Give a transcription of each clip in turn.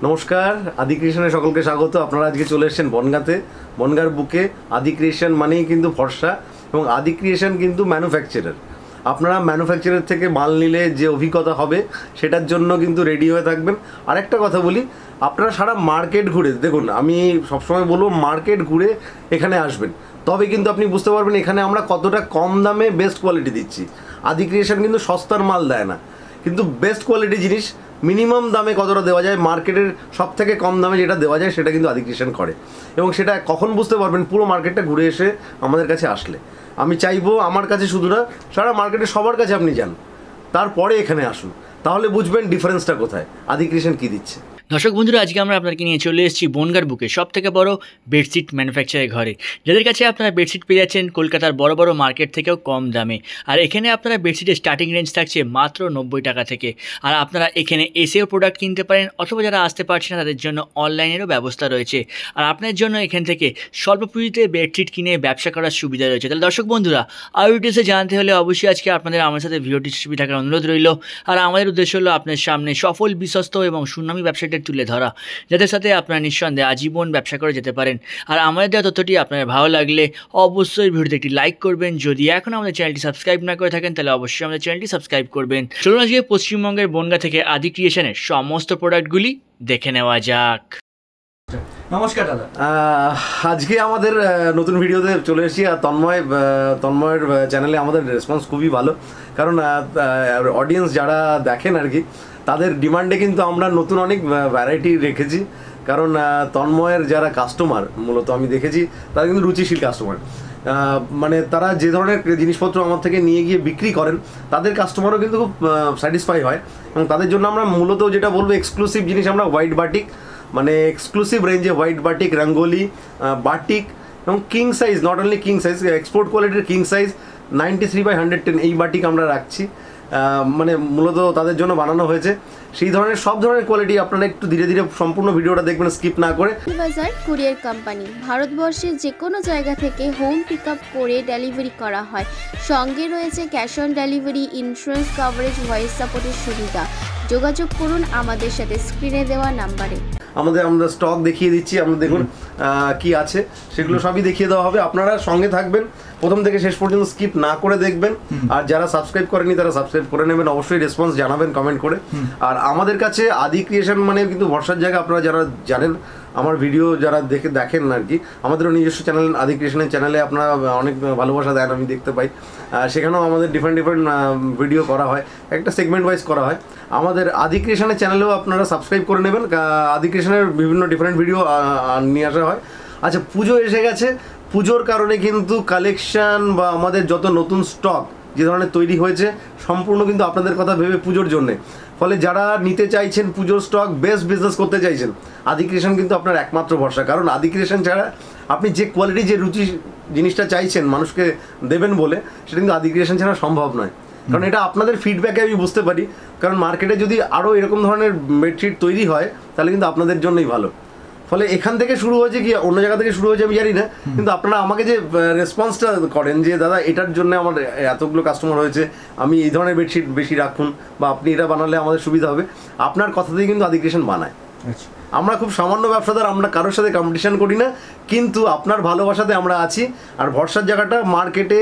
নমস্কার, আদি ক্রিয়েশনে সকলকে স্বাগত। আপনারা আজকে চলে এসেছেন বনগাঁতে। বনগাঁর বুকে আদি ক্রিয়েশন মানেই কিন্তু ভরসা, এবং আদি ক্রিয়েশন কিন্তু ম্যানুফ্যাকচারার। আপনারা ম্যানুফ্যাকচারার থেকে মাল নিলে যে অভিজ্ঞতা হবে সেটার জন্য কিন্তু রেডি হয়ে থাকবেন। আরেকটা কথা বলি, আপনারা সারা মার্কেট ঘুরে দেখুন, আমি সবসময় বলবো মার্কেট ঘুরে এখানে আসবেন, তবে কিন্তু আপনি বুঝতে পারবেন এখানে আমরা কতটা কম দামে বেস্ট কোয়ালিটি দিচ্ছি। আদি ক্রিয়েশন কিন্তু সস্তার মাল দেয় না, কিন্তু বেস্ট কোয়ালিটি জিনিস মিনিমাম দামে কতটা দেওয়া যায়, মার্কেটের সব থেকে কম দামে যেটা দেওয়া যায় সেটা কিন্তু আদি ক্রিয়েশন করে। এবং সেটা কখন বুঝতে পারবেন, পুরো মার্কেটটা ঘুরে এসে আমাদের কাছে আসলে। আমি চাইবো আমার কাছে শুধু না, সারা মার্কেটে সবার কাছে আপনি যান, তারপরে এখানে আসুন, তাহলে বুঝবেন ডিফারেন্সটা কোথায়, আদি ক্রিয়েশন কী দিচ্ছে। দর্শক বন্ধুরা, আজকে আমরা আপনাকে নিয়ে চলে এসেছি বনগাঁর বুকে সব থেকে বড় বেডশিট ম্যানুফ্যাকচারের ঘরে, যাদের কাছে আপনারা বেডশিট পেয়ে যাচ্ছেন কলকাতার বড় বড় মার্কেট থেকেও কম দামে। আর এখানে আপনারা বেডশিটের স্টার্টিং রেঞ্জ থাকছে মাত্র 90 টাকা থেকে। আর আপনারা এখানে এসেও প্রোডাক্ট কিনতে পারেন, অথবা যারা আসতে পারছেন না তাদের জন্য অনলাইনেরও ব্যবস্থা রয়েছে। আর আপনার জন্য এখান থেকে স্বল্প পুঁজিতে বেডশিট কিনে ব্যবসা করার সুবিধা রয়েছে। তাহলে দর্শক বন্ধুরা, আরও ডিটেলসে জানতে হলে অবশ্যই আজকে আপনাদের আমার সাথে ভিডিওটি ছবি থাকার অনুরোধ রইল। আর আমাদের উদ্দেশ্য হলো আপনার সামনে সফল, বিশ্বস্ত এবং সুনামী ব্যবসায়ীদের তুলে ধরা, যাদের সাথে আপনারা নিঃসন্দেহে আজীবন ব্যবসা করে যেতে পারেন। আর আমাদের দেওয়া তথ্যটি আপনার ভালো লাগলে অবশ্যই ভিডিওতে একটি লাইক করবেন। যদি এখন আমাদের চ্যানেলটি সাবস্ক্রাইব না করে থাকেন তাহলে অবশ্যই আমাদের চ্যানেলটি সাবস্ক্রাইব করবেন। চলুন আজকে পশ্চিমবঙ্গের বনগাঁ থেকে আদি ক্রিয়েশনের সমস্ত প্রোডাক্টগুলি দেখে নেওয়া যাক। নমস্কার দাদা। আজকে আমাদের নতুন ভিডিওতে চলে এসেছি। আর তন্ময়ের চ্যানেলে আমাদের রেসপন্স খুবই ভালো, কারণ অডিয়েন্স যারা দেখেন আর কি, তাদের ডিমান্ডে কিন্তু আমরা নতুন অনেক ভ্যারাইটি রেখেছি। কারণ তন্ময়ের যারা কাস্টমার, মূলত আমি দেখেছি তারা কিন্তু রুচিশীল কাস্টমার। মানে তারা যে ধরনের জিনিসপত্র আমার থেকে নিয়ে গিয়ে বিক্রি করেন, তাদের কাস্টমারও কিন্তু খুব স্যাটিসফাই হয়। এবং তাদের জন্য আমরা মূলত যেটা বলবো, এক্সক্লুসিভ জিনিস আমরা হোয়াইট বাটিক, মানে এক্সক্লুসিভ রেঞ্জে হোয়াইট বাটিক, রঙ্গোলি বাটিক এবং king size, not only king size, export কোয়ালিটির কিং সাইজ 93/110 এই বাটিক আমরা রাখছি। মানে মূলত তাদের জন্য বানানো হয়েছে। সেই ধরনের সব ধরনের কোয়ালিটি আপনারা একটু ধীরে ধীরে সম্পূর্ণ ভিডিওটা দেখবেন, স্কিপ না করে। বাজার কুরিয়ার কোম্পানি ভারতবর্ষের যে কোনো জায়গা থেকে হোম পিক আপ করে ডেলিভারি করা হয়। সঙ্গে রয়েছে cash on delivery, insurance coverage, voice সাপোর্টের সুবিধা। যোগাযোগ করুন আমাদের সাথে স্ক্রিনে দেওয়া নাম্বারে। আমরা স্টক দেখিয়ে দিচ্ছি, আমরা দেখুন কি আছে সেগুলো সবই দেখিয়ে দেওয়া হবে। আপনারা সঙ্গে থাকবেন, প্রথম থেকে শেষ পর্যন্ত স্কিপ না করে দেখবেন। আর যারা সাবস্ক্রাইব করেনি তারা সাবস্ক্রাইব করে নেবেন, অবশ্যই রেসপন্স জানাবেন কমেন্ট করে। আর আমাদের কাছে আদি ক্রিয়েশন মানে কিন্তু ভরসার জায়গা। আপনারা যারা জানেন, আমার ভিডিও যারা দেখেন আর কি, আমাদেরও নিজস্ব চ্যানেল আদি ক্রিয়েশনের চ্যানেলে আপনারা অনেক ভালোবাসা দেন, আমি দেখতে পাই। সেখানেও আমাদের ডিফারেন্ট ভিডিও করা হয়, একটা সেগমেন্ট ওয়াইজ করা হয়। আমাদের আদি ক্রিয়েশনের চ্যানেলেও আপনারা সাবস্ক্রাইব করে নেবেন। আদি ক্রিয়েশনের বিভিন্ন ডিফারেন্ট ভিডিও নিয়ে আসা হয়। আচ্ছা, পুজো এসে গেছে, পুজোর কারণে কিন্তু কালেকশান বা আমাদের যত নতুন স্টক যে ধরনের তৈরি হয়েছে, সম্পূর্ণ কিন্তু আপনাদের কথা ভেবে পুজোর জন্যে। ফলে যারা নিতে চাইছেন পুজোর স্টক, বেস্ট বিজনেস করতে চাইছেন, আদি ক্রিয়েশন কিন্তু আপনার একমাত্র ভরসা। কারণ আদি ক্রিয়েশন ছাড়া আপনি যে কোয়ালিটি, যে রুচি জিনিসটা চাইছেন মানুষকে দেবেন বলে, সেটা কিন্তু আদি ক্রিয়েশন ছাড়া সম্ভব নয়। কারণ এটা আপনাদের ফিডব্যাকে আমি বুঝতে পারি। কারণ মার্কেটে যদি আরও এরকম ধরনের বেডশিট তৈরি হয়, তাহলে কিন্তু আপনাদের জন্যই ভালো। ফলে এখান থেকে শুরু হয়েছে কি অন্য জায়গা থেকে শুরু হয়েছে আমি জানি না, কিন্তু আপনারা আমাকে যে রেসপন্সটা করেন যে দাদা এটার জন্য আমার এতগুলো কাস্টমার হয়েছে, আমি এই ধরনের বেডশিট বেশি রাখুন, বা আপনি এটা বানালে আমাদের সুবিধা হবে, আপনার কথাতেই কিন্তু আদি ক্রিয়েশন বানায়। আমরা খুব সামান্য ব্যবসাদার, আমরা কারোর সাথে কম্পিটিশন করি না, কিন্তু আপনার ভালোবাসাতে আমরা আছি। আর ভরসার জায়গাটা মার্কেটে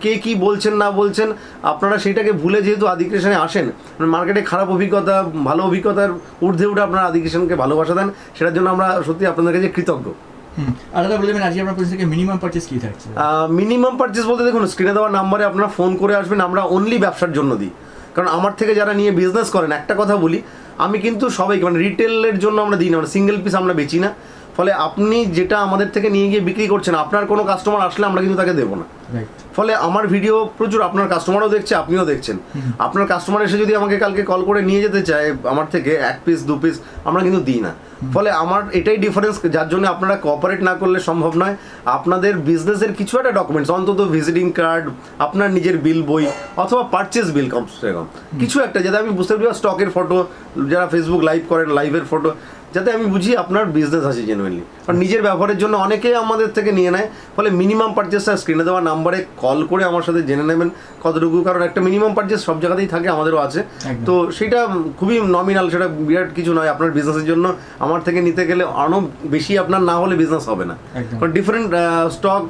কে কী বলছেন না বলছেন, আপনারা সেইটাকে ভুলে যেহেতু আদি ক্রিয়েশনে আসেন, মার্কেটে খারাপ অভিজ্ঞতা ভালো অভিজ্ঞতার ঊর্ধ্বে উঠে আপনারা আদি ক্রিয়েশনকে ভালোবাসা দেন, সেটার জন্য আমরা সত্যি আপনাদের কাছে কৃতজ্ঞ। আলাদা বলবেন আজকে আপনার থেকে মিনিমাম পারচেজ কি থাকছে? মিনিমাম পারচেজ বলতে দেখুন, স্ক্রিনে দেওয়া নাম্বারে আপনারা ফোন করে আসবেন। আমরা অনলি ব্যবসার জন্য দিই, কারণ আমার থেকে যারা নিয়ে বিজনেস করেন, একটা কথা বলি, আমি কিন্তু সবাইকে মানে রিটেলের জন্য আমরা দিই না, আমরা সিঙ্গেল পিস আমরা বেচি না। ফলে আপনি যেটা আমাদের থেকে নিয়ে গিয়ে বিক্রি করছেন, আপনার কোনো কাস্টমার আসলে আমরা কিন্তু তাকে দেবো না। ফলে আমার ভিডিও প্রচুর আপনার কাস্টমারও দেখছে, আপনিও দেখছেন। আপনার কাস্টমার এসে যদি আমাকে কালকে কল করে নিয়ে যেতে চায় আমার থেকে 1 পিস 2 পিস, আমরা কিন্তু দিই না। ফলে আমার এটাই ডিফারেন্স, যার জন্য আপনারা কোঅপারেট না করলে সম্ভব নয়। আপনাদের বিজনেসের কিছু একটা ডকুমেন্টস, অন্তত ভিজিটিং কার্ড, আপনার নিজের বিল বই, অথবা পারচেস বিল কমসে কম কিছু একটা, যাতে আমি বুঝতে পারি, স্টকের ফটো, যারা ফেসবুক লাইভ করেন লাইভের ফটো, যাতে আমি বুঝি আপনার বিজনেস আছে জেনুইনলি। কারণ নিজের ব্যবহারের জন্য অনেকেই আমাদের থেকে নিয়ে নেয়, ফলে মিনিমাম পারচেসটা স্ক্রিনে দেওয়া নাম্বারে কল করে আমার সাথে জেনে নেবেন কতটুকু, কারণ একটা মিনিমাম পারচেস সব জায়গাতেই থাকে, আমাদেরও আছে। তো সেটা খুবই নমিনাল, সেটা বিরাট কিছু নয়। আপনার বিজনেসের জন্য আমার থেকে নিতে গেলে আরও বেশি আপনার না হলে বিজনেস হবে না। কারণ ডিফারেন্ট স্টক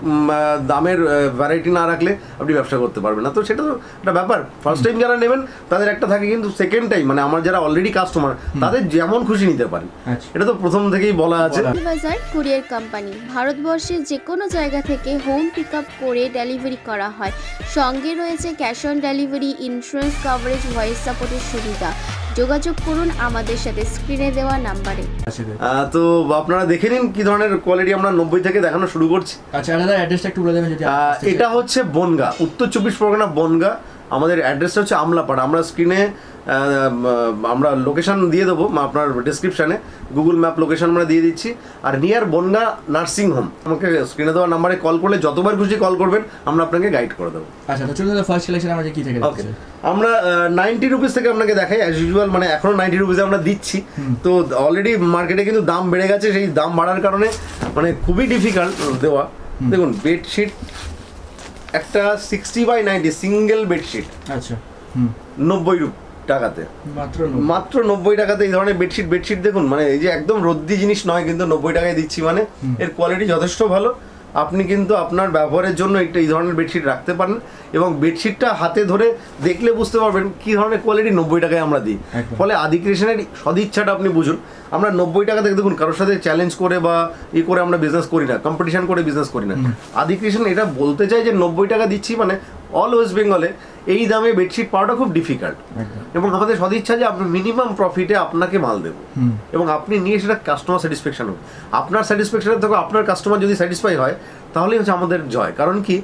দামের ভ্যারাইটি না রাখলে আপনি ব্যবসা করতে পারবেন না। তো সেটা তো একটা ব্যাপার। ফার্স্ট টাইম যারা নেবেন তাদের একটা থাকে, কিন্তু সেকেন্ড টাইম মানে আমার যারা অলরেডি কাস্টমার তাদের যেমন খুশি নিতে পারেন, এটা তো প্রথম থেকেই বলা আছে। বাজার কুরিয়ার কোম্পানি ভারতবর্ষের যে কোনো জায়গা থেকে হোম পিক আপ করে ডেলিভারি করা হয়। সঙ্গে রয়েছে cash on delivery, insurance coverage, voice সাপোর্টের সুবিধা। যোগাযোগ করুন আমাদের সাথে স্ক্রিনে দেওয়া নাম্বারে। তো আপনারা দেখে নিন কি ধরনের কোয়ালিটি আমরা 90 থেকে দেখানো শুরু করছি। আচ্ছা, দাদা অ্যাড্রেসটা একটু বলে দেবেন যদি। এটা হচ্ছে বনগা, উত্তর 24 পরগনা বনগা। আমাদের অ্যাড্রেসটা হচ্ছে আমলাপাড়া। আমরা স্ক্রিনে আমরা লোকেশন দিয়ে দেবো আপনার ডিসক্রিপশানে, গুগল ম্যাপ লোকেশন আমরা দিয়ে দিচ্ছি। আর নিয়ার বনগা নার্সিং হোম, আমাকে স্ক্রিনে দেওয়া নাম্বারে কল করলে যতবার খুশি কল করবেন, আমরা আপনাকে গাইড করে দেবো। আচ্ছা, তো চলুন ফার্স্ট কালেকশন আমরা কি থেকে ওকে, আমরা 90 রুপিস থেকে আপনাকে দেখাই অ্যাজ ইউজুয়াল, মানে এখনো 90 রুপিসে আমরা দিচ্ছি। তো অলরেডি মার্কেটে কিন্তু দাম বেড়ে গেছে, সেই দাম বাড়ার কারণে মানে খুবই ডিফিকাল্ট দেওয়া। দেখুন বেডশিট একটা 60/90 সিঙ্গেল বেডশিট, আচ্ছা 90 টাকাতে, মাত্র 90 টাকাতে এই ধরনের বেডশিট দেখুন, মানে এই যে একদম রদ্দি জিনিস নয়, কিন্তু 90 টাকায় দিচ্ছি, মানে এর কোয়ালিটি যথেষ্ট ভালো। আপনি কিন্তু আপনার ব্যবহারের জন্য এই ধরনের বেডশিট রাখতে পারেন, এবং বেডশিটটা হাতে ধরে দেখলে বুঝতে পারবেন কী ধরনের কোয়ালিটি 90 টাকায় আমরা দিই। ফলে আদি ক্রিয়েশনের সদিচ্ছাটা আপনি বুঝুন। আমরা 90 টাকা থেকে দেখুন কারোর সাথে চ্যালেঞ্জ করে বা করে আমরা বিজনেস করি না, কম্পিটিশন করে বিজনেস করি না। আদি ক্রিয়েশন এটা বলতে চাই যে 90 টাকা দিচ্ছি মানে অল ওয়েস্ট বেঙ্গলে এই দামে বেডশিট পাওয়াটা খুব ডিফিকাল্ট, এবং আমাদের সদিচ্ছা যে আপনি মিনিমাম প্রফিটে আপনাকে মাল দেবো, এবং আপনি নিয়ে সেটা কাস্টমার স্যাটিসফ্যাকশন হবে। আপনার স্যাটিসফ্যাকশনের থেকে আপনার কাস্টমার যদি স্যাটিসফাই হয় তাহলেই হচ্ছে আমাদের জয়। কারণ কি,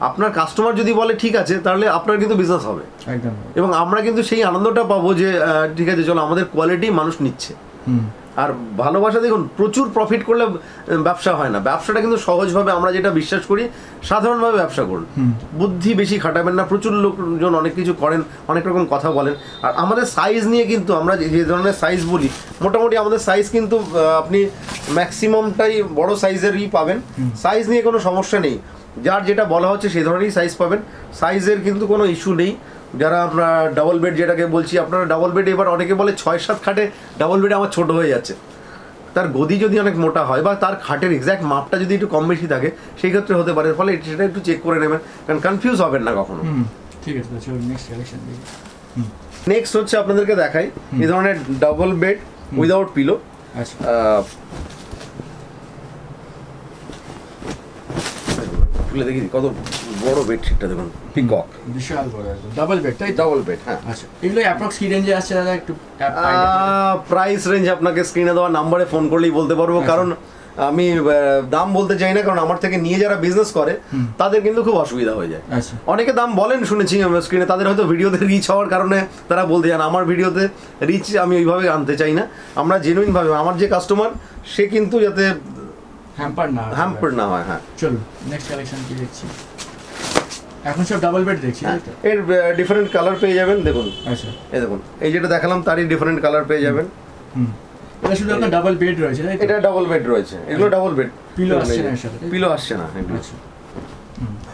আপনার কাস্টমার যদি বলে ঠিক আছে, তাহলে আপনার কিন্তু বিজনেস হবে, এবং আমরা কিন্তু সেই আনন্দটা পাবো যে ঠিক আছে চলো আমাদের কোয়ালিটি মানুষ নিচ্ছে। আর ভালোবাসা দেখুন, প্রচুর প্রফিট করলে ব্যবসা হয় না। ব্যবসাটা কিন্তু সহজভাবে, আমরা যেটা বিশ্বাস করি সাধারণভাবে ব্যবসা করুন, বুদ্ধি বেশি খাটাবেন না। প্রচুর লোকজন অনেক কিছু করেন, অনেক রকম কথা বলেন। আর আমাদের সাইজ নিয়ে কিন্তু আমরা যে ধরনের সাইজ বলি, মোটামুটি আমাদের সাইজ কিন্তু আপনি ম্যাক্সিমামটাই বড় সাইজেরই পাবেন। সাইজ নিয়ে কোনো সমস্যা নেই, যার যেটা বলা হচ্ছে সেই ধরনেরই সাইজ পাবেন। সাইজের কিন্তু কোনো ইস্যু নেই। যারা আমরা ডাবল বেড যেটাকে বলছি, আপনারা ডাবল বেড, এবার অনেকে বলে 6-7 খাটে ডাবল বেডে আমার ছোট হয়ে যাচ্ছে। তার গদি যদি অনেক মোটা হয় বা তার খাটের এক্স্যাক্ট মাপটা যদি একটু কম বেশি থাকে, সেই ক্ষেত্রে হতে পারে। ফলে সেটা একটু চেক করে নেবেন, কারণ কনফিউজ হবেন না কখনো। ঠিক আছে, নেক্সট কালেকশন দেখি। নেক্সট হচ্ছে আপনাদেরকে দেখাই এই ধরনের ডাবল বেড উইদাউট পিলো। আচ্ছা, খুলে দেখি কত বড় বেডশিটটা, দেখুন পিকক, বিশাল বড় একদম ডাবল বেড, তাই ডাবল বেড। হ্যাঁ, আচ্ছা, এগুলো অ্যাপ্রক্স কি রেঞ্জে আসছে দাদা? একটু প্রাইস রেঞ্জ আপনাকে স্ক্রিনে দেওয়া নাম্বারে ফোন করলেই বলতে পারবো, কারণ আমি দাম বলতে চাই না, কারণ আমার থেকে নিয়ে যারা বিজনেস করে তাদের কিন্তু খুব অসুবিধা হয়ে যায়। অনেকে দাম বলেন শুনেছি স্ক্রিনে, তাদের হয়তো ভিডিওতে রিচ হওয়ার কারণে তারা বলতে চান। আমার ভিডিওতে রিচ আমি ওইভাবে আনতে চাই না। আমরা জেনুইনভাবে, আমার যে কাস্টমার সে কিন্তু যাতে হ্যাম্পার না হয়। হ্যাঁ, চলুন নেক্সট কালেকশন কি দেখছি। এখন সব ডাবল বেড দেখছি, এর ডিফারেন্ট কালার পেয়ে যাবেন। দেখুন, আচ্ছা এই দেখুন, এই যেটা দেখালাম তারই ডিফারেন্ট কালার পেয়ে যাবেন। এটা শুধু আপনার ডাবল বেড রয়েছে, তাই তো? এটা ডাবল বেড রয়েছে, এগুলো ডাবল বেড, পিলো আসছে না এর সাথে, পিলো আসছে না। আচ্ছা,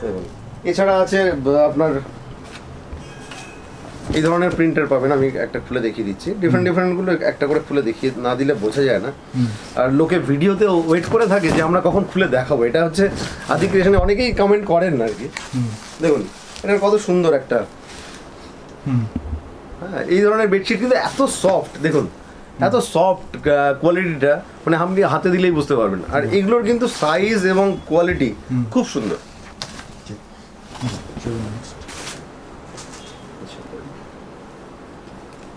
দেখুন এছাড়া আছে আপনার এই ধরনের প্রিন্টার পাবেন। আমি একটা খুলে দেখিয়ে দিচ্ছি, ডিফারেন্টগুলো একটা করে খুলে দেখিয়ে না দিলে বোঝা যায় না। আর লোকে ভিডিওতে ওয়েট করে থাকে যে আমরা কখন খুলে দেখাবো। এটা হচ্ছে আদি ক্রিয়েশনে অনেকেই কমেন্ট করেন না আর কি। দেখুন এটা কত সুন্দর একটা, হ্যাঁ এই ধরনের বেডশিট কিন্তু এত সফট, দেখুন এত সফট কোয়ালিটিটা, মানে আপনি হাতে দিলেই বুঝতে পারবেন। আর এগুলোর কিন্তু সাইজ এবং কোয়ালিটি খুব সুন্দর।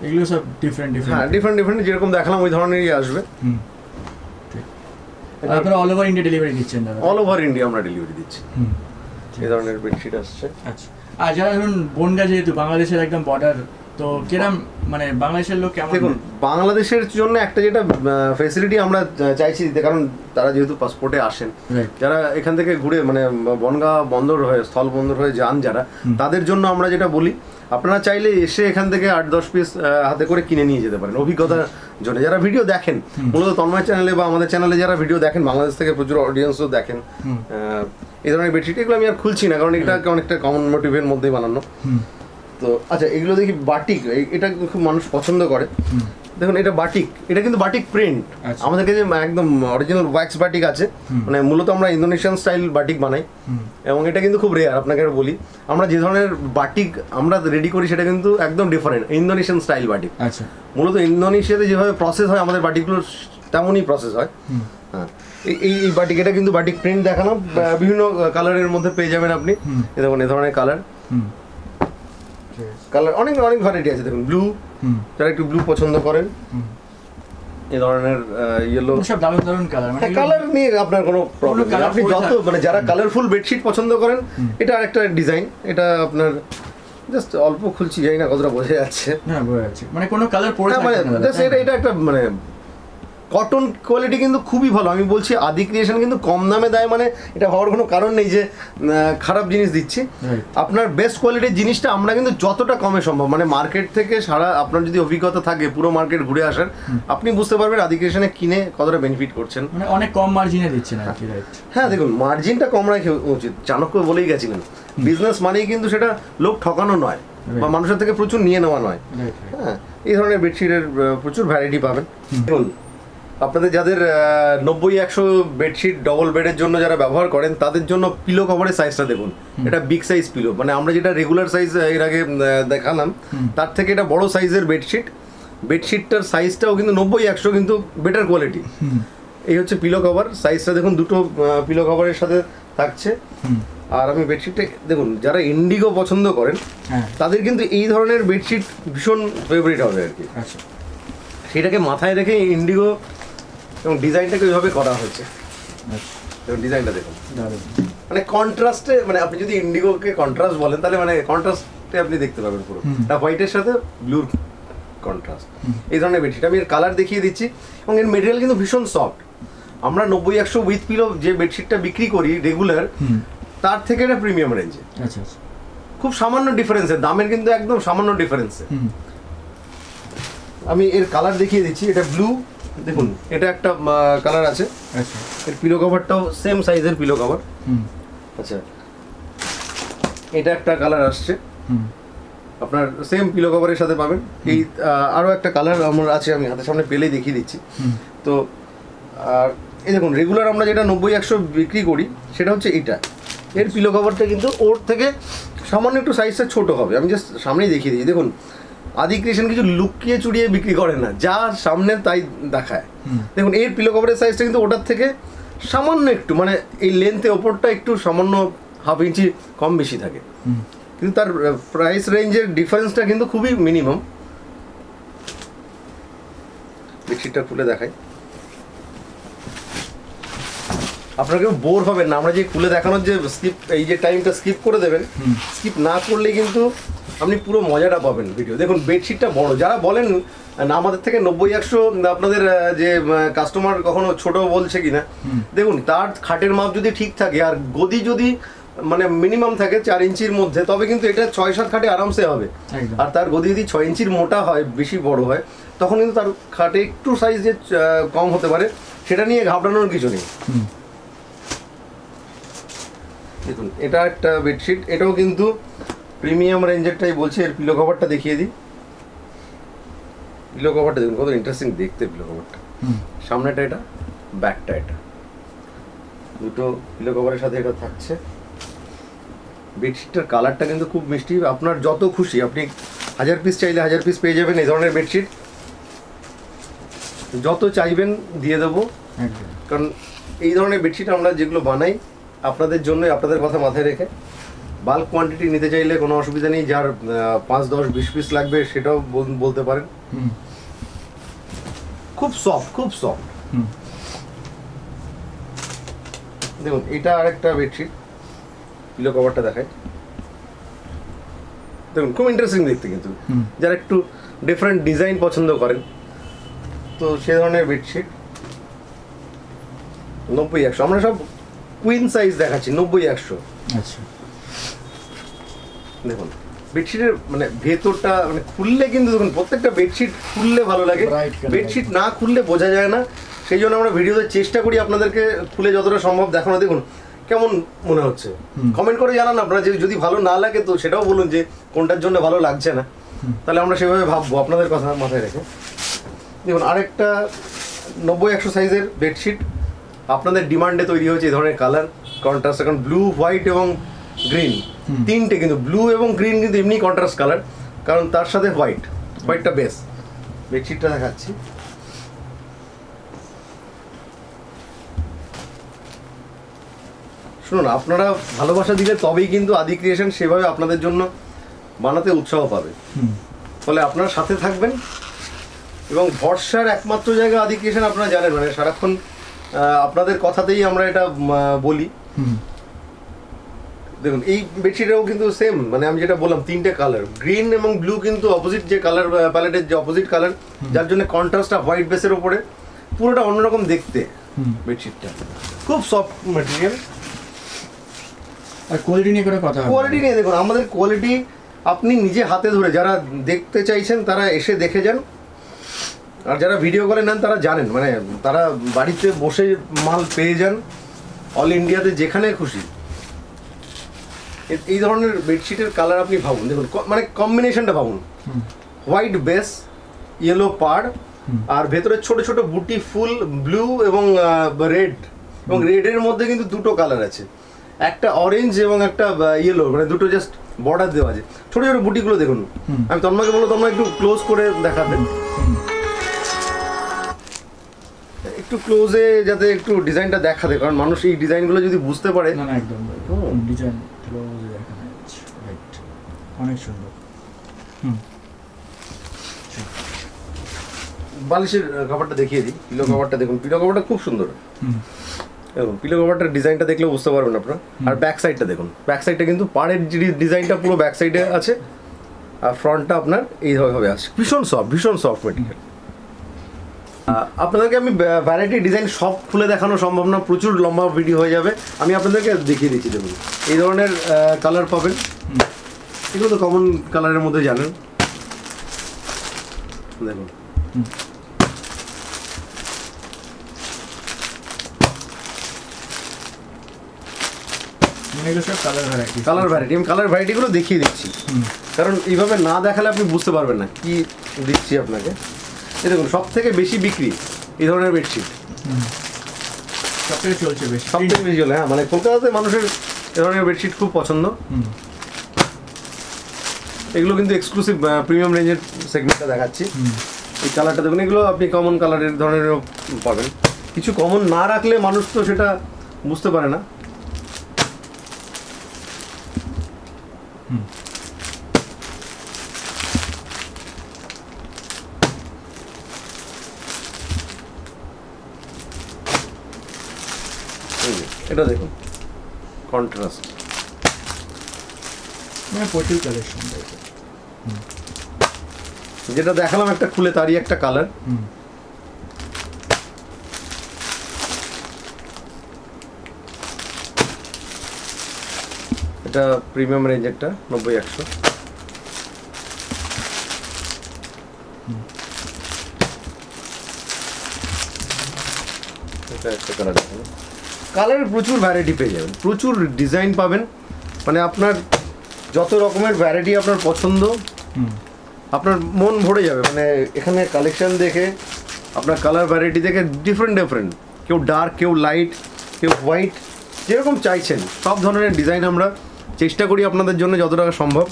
এগুলো সব ডিফারেন্ট, হ্যাঁ ডিফারেন্ট যেরকম দেখালাম ওই ধরনেরই আসবে। আপনারা অল ওভার ইন্ডিয়া ডেলিভারি দিচ্ছেন দাদা? অল ওভার ইন্ডিয়া আমরা ডেলিভারি দিচ্ছি, এই ধরনের বেডশিট আসছে। আচ্ছা, আর যারা ধরুন বনগা, যেহেতু বাংলাদেশের একদম বর্ডার তো কিরম মানে বাংলাদেশের লোক কেমন? দেখুন বাংলাদেশের জন্য একটা যেটা ফেসিলিটি আমরা চাইছি দিতে, কারণ তারা যেহেতু পাসপোর্টে আসেন, Right. যারা এখান থেকে ঘুরে মানে বনগাঁ বন্দর হয়ে স্থল বন্দর হয়ে যান যারা, তাদের জন্য আমরা যেটা বলি আপনারা চাইলে এসে এখান থেকে 8-10 পিস হাতে করে কিনে নিয়ে যেতে পারেন অভিজ্ঞতার জন্য। যারা ভিডিও দেখেন মূলত তন্ময় চ্যানেলে বা আমাদের চ্যানেলে যারা ভিডিও দেখেন, বাংলাদেশ থেকে প্রচুর অডিয়েন্সও দেখেন এই ধরনের বেডশিট, এগুলো আমি আর খুলছি না কারণ এটা অনেকটা কমন মোটিভের মধ্যেই বানানো। তো আচ্ছা এগুলো দেখি বাটিক, এটা খুব মানুষ পছন্দ করে। দেখুন এটা বাটিক, এটা কিন্তু বাটিক প্রিন্ট। আচ্ছা। আমাদের কাছে একদম অরিজিনাল ওয়্যাক্স বাটিক আছে, মানে মূলত আমরা ইন্দোনেশিয়ান স্টাইল বাটিক বানাই এবং এটা কিন্তু খুব রেয়ার। আপনাকে বলি আমরা যে ধরনের বাটিক আমরা রেডি করি সেটা কিন্তু একদম ডিফারেন্ট, ইন্দোনেশিয়ান স্টাইল বাটিক। আচ্ছা, মূলত ইন্দোনেশিয়াতে যেভাবে প্রসেস হয় আমাদের বাটিকগুলো তেমনই প্রসেস হয়। হ্যাঁ এই বাটিক, এটা কিন্তু বাটিক প্রিন্ট দেখানো, বিভিন্ন কালারের মধ্যে পেয়ে যাবেন আপনি। এই দেখুন এই ধরনের কালার অনেক অনেক ভ্যারাইটি আছে। দেখুন ব্লু, যারা একটু ব্লু পছন্দ করেন, এই ধরনের ইয়েলো, সব দারুণ দারুণ কালার, মানে কালার নিয়ে আপনার কোনো প্রবলেম নেই। আপনি colourful যত মানে যারা কালারফুল বেডশিট পছন্দ করেন, এটা আরেকটা ডিজাইন, এটা আপনার জাস্ট অল্প খুলছি, জানি না কতটা বোঝা যাচ্ছে। হ্যাঁ বোঝা যাচ্ছে, মানে কোনো কালার পরে হ্যাঁ, মানে just এটা একটা মানে কটন কোয়ালিটি কিন্তু খুবই ভালো। আমি বলছি আদি ক্রিয়েশন কিন্তু কম দামে দেয়, মানে এটা হওয়ার কোনো কারণ নেই যে খারাপ জিনিস দিচ্ছি। আপনার বেস্ট কোয়ালিটির জিনিসটা আমরা কিন্তু যতটা কমে সম্ভব, মানে মার্কেট থেকে সারা আপনার যদি অভিজ্ঞতা থাকে পুরো মার্কেট ঘুরে আসার, আপনি বুঝতে পারবেন আদি ক্রিয়েশনে কিনে কতটা বেনিফিট করছেন। মানে অনেক কম মার্জিনে দিচ্ছেন আর কি, রাইট? হ্যাঁ দেখুন মার্জিনটা কম রাখা উচিত, চাণক্য বলেই গেছিলেন বিজনেস মানেই কিন্তু সেটা লোক ঠকানো নয় বা মানুষের থেকে প্রচুর নিয়ে নেওয়া নয়। হ্যাঁ এই ধরনের বেডশিটের প্রচুর ভ্যারাইটি পাবেন। দেখুন আপনাদের যাদের 90-100 বেডশিট ডবল বেডের জন্য যারা ব্যবহার করেন, তাদের জন্য পিলো কভারের সাইজটা দেখুন, এটা বিগ সাইজ পিলো, মানে আমরা যেটা রেগুলার সাইজ এর আগে দেখালাম তার থেকে এটা বড় সাইজের বেডশিট। বেডশিটটার সাইজটাও কিন্তু 90-100 কিন্তু বেটার কোয়ালিটি। এই হচ্ছে পিলো কভার, সাইজটা দেখুন দুটো পিলো কভারের সাথে থাকছে। আর আমি বেডশিটটা দেখুন, যারা ইন্ডিগো পছন্দ করেন তাদের কিন্তু এই ধরনের বেডশিট ভীষণ ফেভারিট হবে আর কি। আচ্ছা, সেটাকে মাথায় রেখে ইন্ডিগো এবং ডিজাইনটাকে ওইভাবে করা হয়েছে। এবং ডিজাইনটা দেখুন মানে কন্ট্রাস্টে, মানে আপনি যদি ইন্ডিগোকে কন্ট্রাস্ট বলেন তাহলে মানে কন্ট্রাস্টে আপনি দেখতে পাবেন পুরো হোয়াইটের সাথে ব্লুর কন্ট্রাস্ট। এই ধরনের বেডশিট আমি এর কালার দেখিয়ে দিচ্ছি এবং এর মেটেরিয়াল কিন্তু ভীষণ সফট। আমরা 90-100 উইথ পিলো যে বেডশিটটা বিক্রি করি রেগুলার, তার থেকে এটা প্রিমিয়াম রেঞ্জে। আচ্ছা আচ্ছা, খুব সামান্য ডিফারেন্সে, দামের কিন্তু একদম সামান্য ডিফারেন্সে। আমি এর কালার দেখিয়ে দিচ্ছি, এটা ব্লু, দেখুন এটা একটা কালার আছে। আচ্ছা, এর পিলো কভারটাও সেম সাইজের পিলো কভার। আচ্ছা এটা একটা কালার আসছে, আপনার সেম পিলো কভারের সাথে পাবেন। এই আরও একটা কালার আমার আছে, আমি হাতের সামনে পেলেই দেখিয়ে দিচ্ছি। তো আর এই দেখুন রেগুলার আমরা যেটা 90-100 বিক্রি করি সেটা হচ্ছে এইটা, এর পিলো কভারটা কিন্তু ওর থেকে সামান্য একটু সাইজটা ছোট হবে। আমি জাস্ট সামনেই দেখিয়ে দিই। দেখুন আদি ক্রিয়েশন কিছু লুকিয়ে চুরিয়ে বিক্রি করে না, যা সামনে তাই দেখায়। দেখুন এর পিলো কভারের সাইজটা কিন্তু ওটার থেকে সামান্য একটু, মানে এই লেন্থে ওপরটা একটু সামান্য হাফ ইঞ্চি কম বেশি থাকে, কিন্তু তার প্রাইস রেঞ্জের ডিফারেন্সটা কিন্তু খুবই মিনিমাম। বেডশিটটা খুলে দেখাই, আপনাকেও বোর হবেন না। আমরা যে খুলে দেখানোর যে স্কিপ, এই যে টাইমটা স্কিপ করে দেবেন, স্কিপ না করলে কিন্তু আপনি পুরো মজাটা পাবেন ভিডিও। দেখুন বেডশিটটা বড়, যারা বলেন না আমাদের থেকে 90-100 আপনাদের যে কাস্টমার কখনো ছোট বলছে কিনা, দেখুন তার খাটের মাপ যদি ঠিক থাকে আর গদি যদি মানে মিনিমাম থাকে 4 ইঞ্চির মধ্যে, তবে কিন্তু এটা 6-7 খাটে আরামসে হবে। আর তার গদি যদি 6 ইঞ্চির মোটা হয়, বেশি বড় হয়, তখন কিন্তু তার খাটে একটু সাইজ যে কম হতে পারে, সেটা নিয়ে ঘাবড়ানোর কিছু নেই। দেখুন এটা একটা বেডশিট, এটাও কিন্তু প্রিমিয়াম রেঞ্জেরটাই বলছি। এর পিলো কভারটা দেখিয়ে দিই, পিলো কভারটা দেখুন কত ইন্টারেস্টিং দেখতে পিলো কভারটা। সামনেটা এটা, ব্যাকটা এটা, দুটো পিলো কভারের সাথে এটা থাকছে। বেডশিটটার কালারটা কিন্তু খুব মিষ্টি, আপনার যত খুশি আপনি 1000 পিস চাইলে 1000 পিস পেয়ে যাবেন। এই ধরনের বেডশিট যত চাইবেন দিয়ে দেবো, কারণ এই ধরনের বেডশিট আমরা যেগুলো বানাই আপনাদের জন্য, আপনাদের কথা মাথায় রেখে। বাল্ক কোয়ান্টিটি নিতে চাইলে কোনো অসুবিধা নেই, যার 5, 10, 20 পিস লাগবে সেটাও বলতে পারেন। খুব সফট, খুব সফট। দেখুন এটা আরেকটা বেডশিট, পিলো কভারটা দেখায়। দেখুন খুব ইন্টারেস্টিং দেখতে কিন্তু, যারা একটু ডিফারেন্ট ডিজাইন পছন্দ করেন তো সে ধরনের বেডশিট 90-100। আমরা সব কুইন সাইজ দেখাচ্ছি 90-100। আচ্ছা, দেখুন বেডশিটের মানে ভেতরটা মানে খুললে কিন্তু দেখুন প্রত্যেকটা বেডশিট খুললে ভালো লাগে, Bright color। বেডশিট না খুললে বোঝা যায় না। সেই জন্য আমরা ভিডিওতে চেষ্টা করি আপনাদেরকে খুলে যতটা সম্ভব দেখানো। দেখুন কেমন মনে হচ্ছে, কমেন্ট করে জানান আপনারা। যে যদি ভালো না লাগে তো সেটাও বলুন যে কোনটার জন্য ভালো লাগছে না, তাহলে আমরা সেভাবে ভাববো আপনাদের কথা মাথায় রেখে। দেখুন আরেকটা 90-100 সাইজের বেডশিট আপনাদের ডিমান্ডে তৈরি হয়েছে এই ধরনের কালার কন্ট্রাস্ট। এখন ব্লু, হোয়াইট এবং গ্রিন তিনটে, কিন্তু ব্লু এবং গ্রিন কিন্তু এমনি কন্ট্রাস্ট কালার, কারণ তার সাথে হোয়াইটটা বেস। বেডশিটটা দেখাচ্ছি, শুনুন আপনারা ভালোবাসা দিলে তবেই কিন্তু আদি ক্রিয়েশন সেভাবে আপনাদের জন্য বানাতে উৎসাহ পাবে। ফলে আপনারা সাথে থাকবেন এবং ভরসার একমাত্র জায়গা আদি ক্রিয়েশন। আপনারা জানেন মানে সারাক্ষণ আপনাদের কথাতেই আমরা এটা বলি। দেখুন এই বেডশিটেও কিন্তু সেম, মানে আমি যেটা বললাম তিনটে কালার, গ্রিন এবং ব্লু কিন্তু অপোজিট যে কালার প্যালেটের যে অপোজিট কালার, যার জন্য কন্ট্রাস্টটা হোয়াইট বেসের উপরে পুরোটা অন্যরকম দেখতে। বেডশিটটা খুব সফট ম্যাটেরিয়াল। আর কোয়ালিটি নিয়ে কোনো কথা হবে? কোয়ালিটি নিয়ে দেখুন আমাদের কোয়ালিটি আপনি নিজে হাতে ধরে যারা দেখতে চাইছেন তারা এসে দেখে যান, আর যারা ভিডিও করে নেন তারা জানেন মানে তারা বাড়িতে বসে মাল পেয়ে যান অল ইন্ডিয়াতে যেখানে খুশি। এই ধরনের বেডশিটের কালার আপনি ভাবুন, দেখুন মানে কম্বিনেশনটা ভাবুন, হোয়াইট বেস, ইয়েলো পাড়, আর ভেতরে ছোট ছোট বুটি ফুল ব্লু এবং রেড, এবং রেডের মধ্যে কিন্তু দুটো কালার আছে, একটা অরেঞ্জ এবং একটা ইয়েলো, মানে দুটো জাস্ট বর্ডার দেওয়া আছে। ছোট ছোট বুটিগুলো দেখুন, আমি তন্ময়কে বলবো তোমরা একটু ক্লোজ করে দেখাতে, একটু ক্লোজে যাতে একটু ডিজাইনটা দেখাতে, কারণ মানুষ এই ডিজাইনগুলো যদি বুঝতে পারে। না একদম ডিজাইন ক্লোজে দেখানো যাচ্ছে, রাইট, অনেক সুন্দর। বালিশের কভারটা দেখিয়ে দিই, পিলো কভারটা দেখুন, পিলো কভারটা খুব সুন্দর। দেখুন পিলো কভারটার ডিজাইনটা দেখলেও বুঝতে পারবেন আপনারা। আর ব্যাক সাইডটা দেখুন, ব্যাক সাইডটা কিন্তু পাড়ের ডিজাইনটা পুরো ব্যাক সাইডে আছে, আর ফ্রন্টটা আপনার এইভাবে আছে, ভীষণ সফট মেটেরিয়াল। আপনাদেরকে আমি ভ্যারাইটি ডিজাইন সব খুলে দেখানো সম্ভব না, প্রচুর লম্বা ভিডিও হয়ে যাবে। আমি আপনাদেরকে দেখিয়ে দিচ্ছি। দেখুন এই ধরনের কালার পাবেন, এগুলো তো কমন কালারের মধ্যে জানেন। দেখুন কালার ভ্যারাইটি, আমি কালার ভ্যারাইটিগুলো দেখিয়ে দিচ্ছি, কারণ এইভাবে না দেখালে আপনি বুঝতে পারবেন না কি দিচ্ছি আপনাকে। এই দেখুন সব থেকে বেশি বিক্রি এই ধরনের বেডশিট, সব থেকে চলছে বেশি, সব থেকে বেশি চলে। হ্যাঁ মানে কলকাতাতে মানুষের এ ধরনের বেডশিট খুব পছন্দ। এগুলো কিন্তু এক্সক্লুসিভ প্রিমিয়াম রেঞ্জের সেগমেন্টটা দেখাচ্ছি। এই কালারটা দেখুন, এগুলো আপনি কমন কালারের ধরনেরও পাবেন। কিছু কমন না রাখলে মানুষ তো সেটা বুঝতে পারে না। এটা দেখুন কন্ট্রাস্ট, মানে প্রচুর কালেকশন। যেটা দেখালাম একটা খুলে তারই একটা কালার। এটা প্রিমিয়াম রেঞ্জ একটা 90-100। এটা একটা কালার দেখাবো। কালারের প্রচুর ভ্যারাইটি পেয়ে যাবেন, প্রচুর ডিজাইন পাবেন, মানে আপনার যত রকমের ভ্যারাইটি আপনার পছন্দ আপনার মন ভরে যাবে। মানে এখানে কালেকশন দেখে আপনার কালার ভ্যারাইটি দেখে ডিফারেন্ট কেউ ডার্ক, কেউ লাইট, কেউ হোয়াইট, যেরকম চাইছেন সব ধরনের ডিজাইন আমরা চেষ্টা করি আপনাদের জন্য যতটা সম্ভব।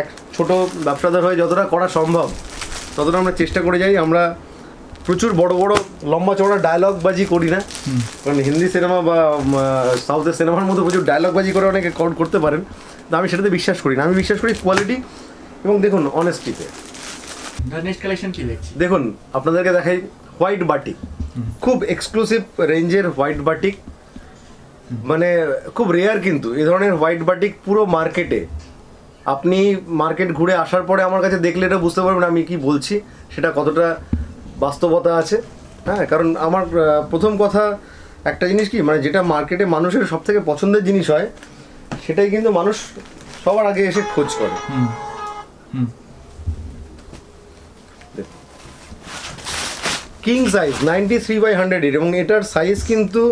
এক ছোট ব্যবসাদার হয়ে যতটা করা সম্ভব ততটা আমরা চেষ্টা করে যাই। আমরা প্রচুর বড় বড় লম্বা চওড়া ডায়লগবাজি করি না, কারণ হিন্দি সিনেমা বা সাউথের সিনেমার মধ্যে প্রচুর ডায়লগবাজি করে অনেকে করতে পারেন, তো আমি সেটাতে বিশ্বাস করি না। আমি বিশ্বাস করি কোয়ালিটি এবং দেখুন অনেস্টিতে। নেক্সট কালেকশন কি দেখছি? দেখুন আপনাদেরকে দেখাই হোয়াইট বাটিক, খুব এক্সক্লুসিভ রেঞ্জের হোয়াইট বাটিক, মানে খুব রেয়ার কিন্তু এই ধরনের হোয়াইট বাটিক পুরো মার্কেটে আপনি মার্কেট ঘুরে আসার পরে আমার কাছে দেখলে এটা বুঝতে পারবেন আমি কি বলছি সেটা কতটা বাস্তবতা আছে। হ্যাঁ, কারণ আমার প্রথম কথা একটা জিনিস কি, মানে যেটা মার্কেটে মানুষের সব থেকে পছন্দের জিনিস হয় সেটাই কিন্তু মানুষ সবার আগে এসে খোঁজ করে। কিং সাইজ 93/100 এবং এটার সাইজ কিন্তু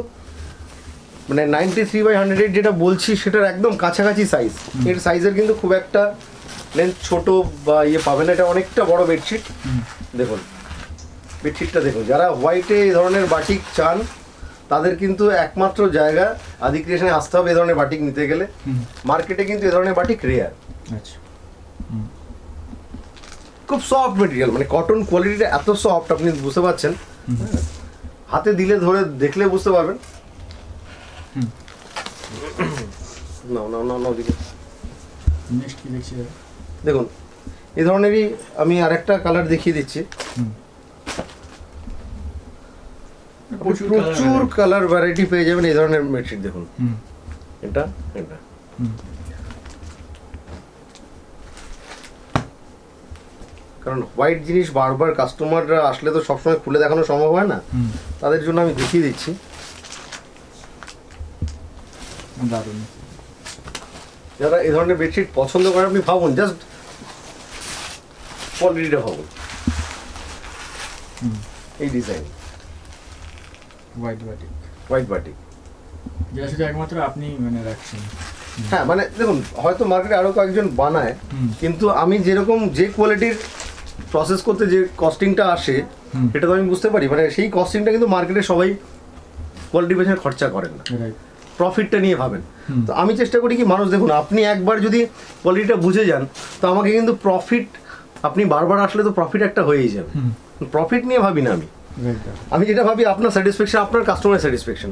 মানে 93/100 যেটা বলছি সেটার একদম কাছাকাছি সাইজ। এর সাইজের কিন্তু খুব একটা লেন্থ ছোট বা ইয়ে পাবে না, এটা অনেকটা বড় বেডশিট। দেখুন বেডশিটটা দেখুন, যারা হোয়াইটে এই ধরনের বাটিক চান তাদের কিন্তু একমাত্র জায়গা আদি ক্রিয়েশনে আসতে হবে। এই ধরনের বাটিক নিতে গেলে মার্কেটে কিন্তু এই ধরনের বাটিক রেয়ার। আচ্ছা, খুব সফট মেটেরিয়াল, মানে কটন কোয়ালিটিটা এত সফট আপনি বুঝতে পারছেন, হাতে দিলে ধরে দেখলে বুঝতে পারবেন। নাও নাও নাও নাও দিকে নেক্সট কি দেখছি? দেখুন এই ধরনেরই আমি আরেকটা কালার দেখিয়ে দিচ্ছি। প্রচুর কালার ভ্যারাইটি পেয়ে যাবেন এই ধরনের বেডশিট। দেখুন এটা এটা কারণ হোয়াইট জিনিস বারবার কাস্টমাররা আসলে তো সবসময় খুলে দেখানো সম্ভব হয় না, তাদের জন্য আমি দেখিয়ে দিচ্ছি। দারুণ। যারা এই ধরনের বেডশিট পছন্দ করে আপনি ভাবুন, জাস্ট কোয়ালিটিটা ভাবুন। এই design white batik, white batik, যেটা শুধু একমাত্র আপনি মানে রাখছেন। হ্যাঁ মানে দেখুন হয়তো মার্কেটে আরো কয়েকজন বানায়, কিন্তু আমি যেরকম যে কোয়ালিটির প্রসেস করতে যে কস্টিংটা আসে এটা তো আমি বুঝতে পারি, মানে সেই কস্টিংটা কিন্তু মার্কেটে সবাই কোয়ালিটি পেছনে খরচা করেন না, প্রফিটটা নিয়ে ভাবেন। তো আমি চেষ্টা করি কি, মানুষ দেখুন আপনি একবার যদি কোয়ালিটিটা বুঝে যান তো আমাকে কিন্তু প্রফিট, আপনি বারবার আসলে তো প্রফিট একটা হয়েই যাবে। প্রফিট নিয়ে ভাবি না আমি, আমি যেটা ভাবি আপনার স্যাটিসফ্যাকশন, আপনার কাস্টমার স্যাটিসফ্যাকশন।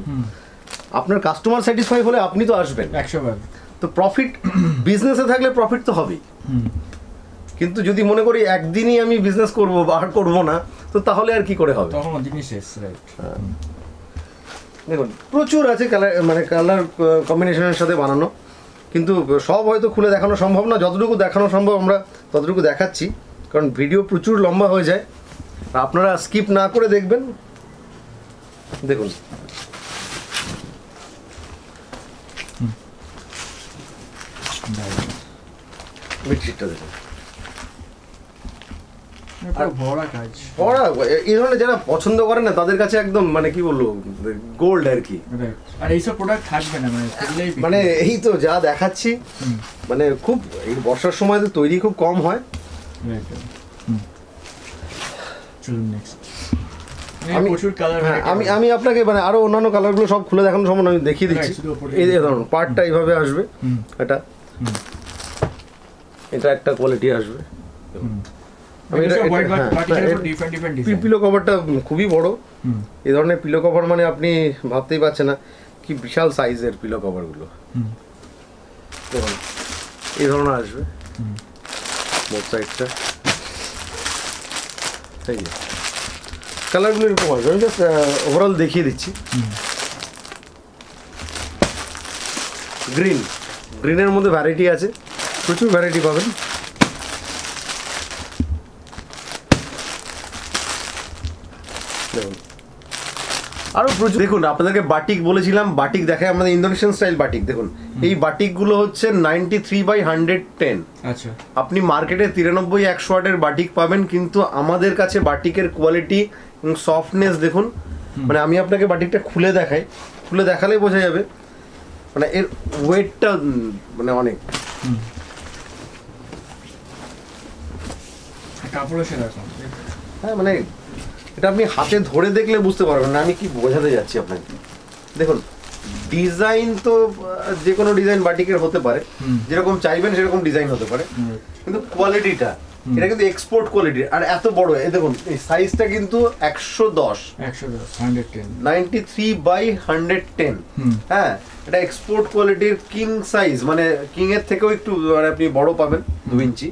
আপনার কাস্টমার স্যাটিসফাই হলে আপনি তো আসবেন 100%। তো প্রফিট বিজনেসে থাকলে প্রফিট তো হবেই, কিন্তু যদি মনে করি একদিনই আমি বিজনেস করব আর করব না, তো তাহলে আর কি করে হবে? তখন জিনিস শেষ, রাইট। দেখুন প্রচুর আছে কালার, মানে কালার কম্বিনেশনের সাথে বানানো, কিন্তু সব হয়তো খুলে দেখানো সম্ভব না। যতটুকু দেখানো সম্ভব আমরা ততটুকু দেখাচ্ছি, কারণ ভিডিও প্রচুর লম্বা হয়ে যায়। আপনারা স্কিপ না করে দেখবেন। দেখুন বেডশিটটা দেখুন, বড় কাজ, ওরা এই ধরনের যারা পছন্দ করে না তাদের কাছে একদম মানে কি বলবো গোল্ড আর কি। আর এইসব প্রোডাক্ট থাকবে না মানে এই তো যা দেখাচ্ছি, মানে খুব এই বর্ষার সময় তো তৈরি খুব কম হয়। চলুন নেক্সট। আমি প্রচুর কালার, আমি আমি আপনাকে মানে আরো অন্যান্য কালারগুলো সব খুলে দেখানোর সময় আমি দেখিয়ে দিচ্ছি। এই যে ধরুন পার্টটা এইভাবে আসবে, এটা এটা একটা কোয়ালিটি আসবে। পিলো কভারটা খুবই বড়, এই ধরনের পিলো কভার মানে আপনি ভাবতেই পারছেন না কি বিশাল সাইজের পিলো কভারগুলো। দেখুন এই ধরনের আসবে বোথ সাইডটা, এই যে কালারগুলো এরকম আসবে। আমি জাস্ট ওভারঅল দেখিয়ে দিচ্ছি। গ্রিন, গ্রিনের মধ্যে ভ্যারাইটি আছে, প্রচুর ভ্যারাইটি পাবেন। দেখুন আরো প্রচুর, দেখুন আপনাদেরকে বাটিক বলেছিলাম, বাটিক দেখায় আমাদের ইন্দোনেশিয়ান স্টাইল বাটিক। দেখুন এই বাটিকগুলো হচ্ছে 93/110। আচ্ছা, আপনি মার্কেটে 93-100 ওয়াটের বাটিক পাবেন, কিন্তু আমাদের কাছে বাটিকের কোয়ালিটি এবং সফটনেস দেখুন। মানে আমি আপনাকে বাটিকটা খুলে দেখাই, খুলে দেখালেই বোঝা যাবে, মানে এর ওয়েটটা মানে অনেক। কাপড়ও সেরকম। হ্যাঁ মানে এটা আপনি হাতে ধরে দেখলে বুঝতে পারবেন না আমি কি বোঝাতে যাচ্ছি আপনাকে। দেখুন ডিজাইন তো যে কোনো ডিজাইন বাটিকের হতে পারে, যেরকম চাইবেন সেরকম ডিজাইন হতে পারে, কিন্তু কোয়ালিটিটা এটা কিন্তু এক্সপোর্ট কোয়ালিটি। আর এত বড়, এই দেখুন এই সাইজটা কিন্তু 110 93/110। হ্যাঁ এটা এক্সপোর্ট কোয়ালিটির কিং সাইজ, মানে কিং এর থেকেও একটু মানে আপনি বড় পাবেন 2 ইঞ্চি,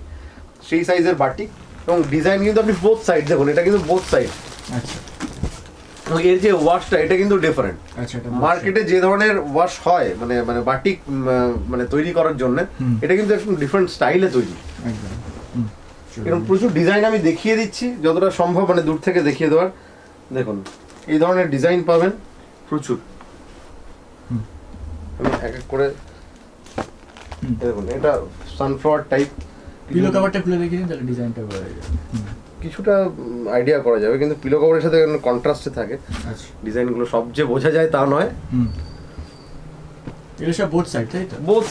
সেই সাইজের বাটিক। এবং ডিজাইন কিন্তু আপনি বোথ সাইড দেখুন, এটা কিন্তু বোথ সাইড। আচ্ছা, এর যে ওয়াশটা এটা কিন্তু ডিফারেন্ট। আচ্ছা, এটা মার্কেটে যে ধরনের ওয়াশ হয় মানে মানে বাটিক মানে তৈরি করার জন্য, এটা কিন্তু একটু ডিফারেন্ট স্টাইলে তৈরি। একদম। এরকম প্রচুর ডিজাইন আমি দেখিয়ে দিচ্ছি যতটা সম্ভব, মানে দূর থেকে দেখিয়ে দেওয়ার। দেখুন এই ধরনের ডিজাইন পাবেন প্রচুর। আমি এক এক করে দেখুন, এটা সানফ্লাওয়ার টাইপ। পিলো কভারটা খুলে দেখিয়ে দিন, তাহলে ডিজাইনটা বোঝা যাবে। কিছুটা আইডিয়া করা যাবে, কিন্তু পিলো কভারের সাথে কন্ট্রাস্টে থাকে আচ্ছা, ডিজাইনগুলো। সব যে বোঝা যায় তা নয়। এগুলো সব বোথ সাইড, তাই তো? Both